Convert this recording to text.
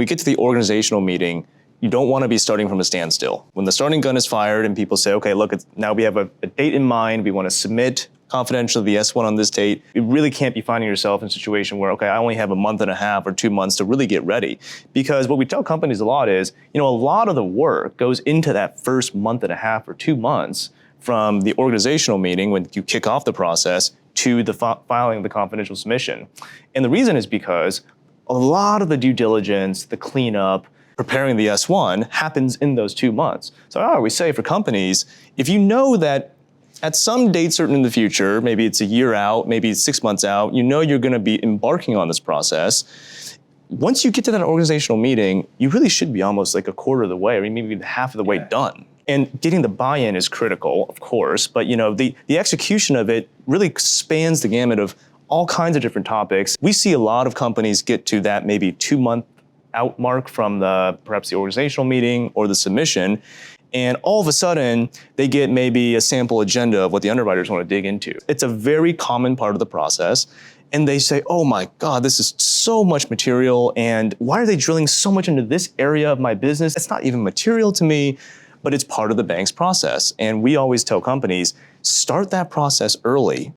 we get to the organizational meeting, you don't want to be starting from a standstill. When the starting gun is fired and people say, okay, look, now we have a date in mind, we want to submit confidentially the S1 on this date, you really can't be finding yourself in a situation where, okay, I only have a month and a half or 2 months to really get ready. Because what we tell companies a lot is, a lot of the work goes into that first month and a half or 2 months from the organizational meeting when you kick off the process to the filing of the confidential submission. And the reason is because a lot of the due diligence, the cleanup, preparing the S1 happens in those 2 months. So I always say for companies, if you know that at some date certain in the future, maybe it's a year out, maybe it's 6 months out, you're gonna be embarking on this process. Once you get to that organizational meeting, you really should be almost like a quarter of the way, or maybe half of the way done. And getting the buy-in is critical, of course, but the execution of it really spans the gamut of all kinds of different topics. We see a lot of companies get to that maybe 2-month out mark from perhaps the organizational meeting or the submission, and all of a sudden, they get maybe a sample agenda of what the underwriters want to dig into. It's a very common part of the process. And they say, oh my God, this is so much material. And why are they drilling so much into this area of my business? It's not even material to me, but it's part of the bank's process. And we always tell companies, start that process early